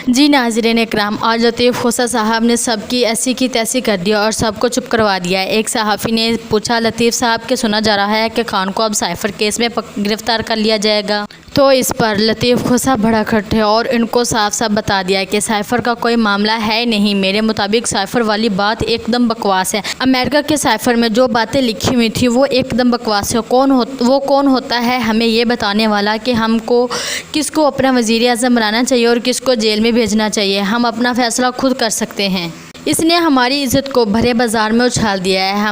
جی ناظرین اکرام، آج لطیف خوسا صاحب نے سب کی ایسی کی تیسی کر دیا اور سب کو چپ کروا دیا ہے۔ ایک صحافی نے پوچھا لطیف صاحب کہ سنا جا رہا ہے کہ خان کو اب سائفر کیس میں گرفتار کر لیا جائے گا، تو اس پر لطیف خوسا بھڑک اٹھے اور ان کو صاف صاف بتا دیا کہ سائفر کا کوئی معاملہ ہے نہیں، میرے مطابق سائفر والی بات ایک دم بکواس ہے۔ امریکہ کے سائفر میں جو باتیں لکھی ہوئی تھی وہ ایک دم بکواس ہے۔ وہ کون ہوتا ہے ہمیں یہ بتانے والا کہ ہم کو کس کو اپنا وزیر اعظم بنانا چاہیے اور کس کو جیل میں بھیجنا چاہیے؟ ہم اپنا فیصلہ خود کر سکتے ہیں۔ اس نے ہماری عزت کو بھرے بازار میں اچھال دیا ہے،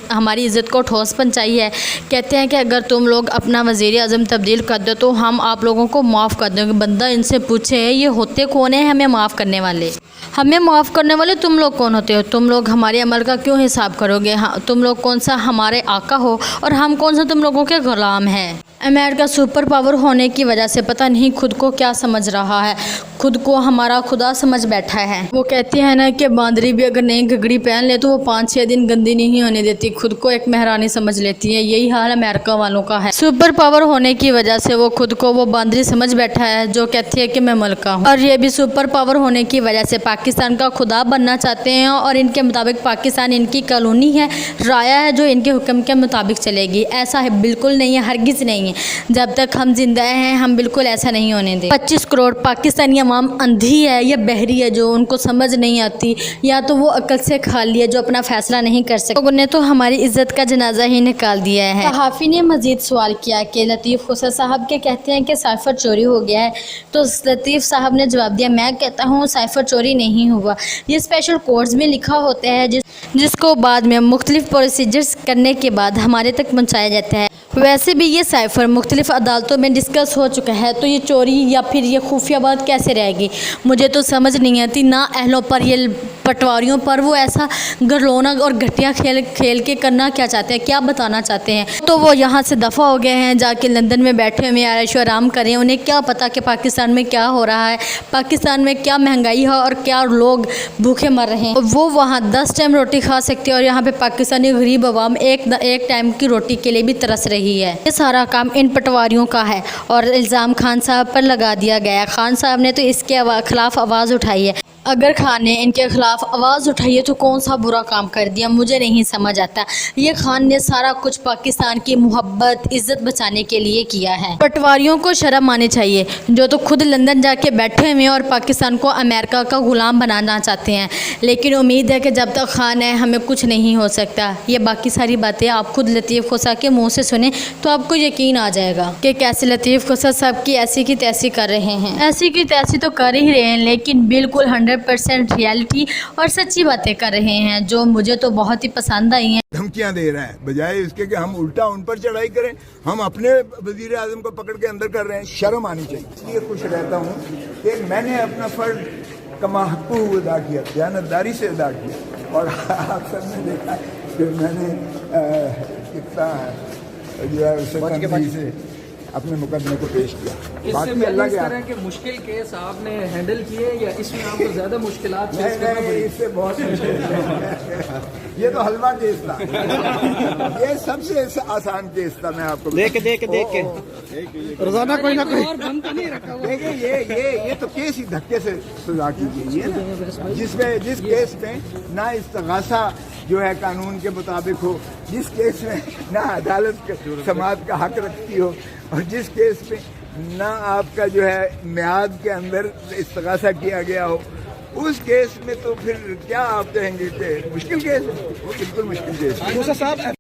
ہماری عزت کو ٹھوس پہنچائی ہے۔ کہتے ہیں کہ اگر تم لوگ اپنا وزیر اعظم تبدیل کر دو تو ہم آپ لوگوں کو معاف کر دیں گے۔ بندہ ان سے پوچھے یہ ہوتے کون ہیں ہمیں معاف کرنے والے؟ ہمیں معاف کرنے والے تم لوگ کون ہوتے ہو؟ تم لوگ ہمارے عمل کا کیوں حساب کرو گے؟ تم لوگ کون سا ہمارے آقا ہو اور ہم کون سا تم لوگوں کے غلام ہیں؟ امریکہ سپر پاور ہونے کی وجہ سے پتہ نہیں خود کو کیا سمجھ رہا ہے، خود کو ہمارا خدا سمجھ بیٹھا ہے۔ وہ کہتی ہے نا کہ باندری بھی اگر نئی گھگڑی پہن لے تو وہ 5-6 دن گندی نہیں ہونے دیتی، خود کو ایک مہرانی سمجھ لیتی ہے۔ یہی حال امریکہ والوں کا ہے۔ سپر پاور ہونے کی وجہ سے وہ خود کو وہ باندری سمجھ بیٹھا ہے جو کہتی ہے کہ میں ملکہ ہوں، اور یہ بھی سپر پاور ہونے کی وجہ سے پاکستان کا خدا بننا چاہتے ہیں، اور ان کے مطابق پاکستان ان کی کالونی ہے، رایا ہے جو ان کے حکم کے مطابق چلے گی۔ ایسا ہے بالکل نہیں ہے، ہرگز نہیں ہے۔ جب تک ہم زندہ ہیں ہم بالکل ایسا نہیں ہونے دیں۔ 25 کروڑ پاکستانی عوام اندھی ہے یا بہری ہے جو ان کو سمجھ نہیں آتی، یا تو وہ عقل سے خالی ہے جو اپنا فیصلہ نہیں کر سکتے۔ لوگوں نے تو ہماری عزت کا جنازہ ہی نکال دیا ہے۔ صحافی نے مزید سوال کیا کہ لطیف خوسا صاحب کے کہتے ہیں کہ سائفر چوری ہو گیا ہے، تو لطیف صاحب نے جواب دیا میں کہتا ہوں سائفر چوری نہیں ہوا، یہ اسپیشل کوڈز میں لکھا ہوتا ہے جس کو بعد میں مختلف پروسیجرز کرنے کے بعد ہمارے تک پہنچایا جاتا ہے۔ ویسے بھی یہ سائفر مختلف عدالتوں میں ڈسکس ہو چکا ہے، تو یہ چوری یا پھر یہ خفیہ بات کیسے رہے گی؟ مجھے تو سمجھ نہیں آتی، نا اہلوں پر یہ پٹواریوں پر وہ ایسا گرلونا اور گھٹیا کھیل کے کرنا کیا چاہتے ہیں، کیا بتانا چاہتے ہیں؟ تو وہ یہاں سے دفع ہو گئے ہیں، جا کے لندن میں بیٹھے ہوئے عیش و آرام کریں، انہیں کیا پتا کہ پاکستان میں کیا ہو رہا ہے، پاکستان میں کیا مہنگائی ہے اور کیا لوگ بھوکے مر رہے ہیں۔ وہ وہاں 10 ٹائم روٹی کھا سکتے ہیں اور یہاں پہ پاکستانی غریب عوام ایک ٹائم کی روٹی کے لیے بھی ترس رہی ہے۔ یہ سارا کام ان پٹواریوں کا ہے اور الزام خان صاحب پر لگا دیا گیا ہے۔ خان صاحب نے تو اس کے خلاف آواز اٹھائی ہے۔ اگر خان نے ان کے خلاف آواز اٹھائی ہے تو کون سا برا کام کر دیا مجھے نہیں سمجھ آتا۔ یہ خان نے سارا کچھ پاکستان کی محبت عزت بچانے کے لیے کیا ہے۔ پٹواریوں کو شرم آنی چاہیے جو تو خود لندن جا کے بیٹھے ہوئے اور پاکستان کو امریکہ کا غلام بنانا چاہتے ہیں، لیکن امید ہے کہ جب تک خان ہے ہمیں کچھ نہیں ہو سکتا۔ یہ باقی ساری باتیں آپ خود لطیف خوسا کے منہ سے سنیں تو آپ کو یقین آ جائے گا کہ کیسے لطیف خوسا سب کی ایسی کی تیسی کر رہے ہیں۔ ایسی کی تیسی تو کر ہی رہے ہیں، لیکن بالکل 100% ریالٹی اور سچی باتیں کر رہے ہیں جو مجھے تو بہت ہی پسند آئی ہیں۔ دھمکیاں دے رہا ہے بجائے اس کے کہ ہم الٹا ان پر چڑھائی کریں، ہم اپنے وزیر اعظم کو پکڑ کے اندر کر رہے ہیں۔ شرم آنی چاہیے۔ اس لیے خوش رہتا ہوں کہ میں نے اپنا فرض کما حقہ ادا کیا، دیانتداری سے ادا کیا، اور آپ سب نے دیکھا کہ میں نے کتنا جو ہے سنجیدگی سے اپنے مقدمے کو پیش کیا۔ باقی اللہ کے طرح کے مشکل کیس آپ نے ہینڈل کیے یا اس میں آپ کو زیادہ مشکلات فیس کرنا پڑی؟ اس سے بہت مشکل ہے۔ یہ تو حلوہ کیس تھا، یہ سب سے آسان کیس تھا۔ میں آپ کو دیکھ کے روزانہ کوئی نہ کوئی دیکھیں، یہ تو کیس ہی دھکے سے سزا کی گئی ہے نا، جس کیس میں نہ استغاثہ جو ہے قانون کے مطابق ہو، جس کیس میں نہ عدالت سماعت کا حق رکھتی ہو، اور جس کیس میں نہ آپ کا جو ہے میعاد کے اندر استغاثہ کیا گیا ہو، اس کیس میں تو پھر کیا آپ کہیں گے کہ مشکل کیس ہے؟ وہ بالکل مشکل کیس ہے۔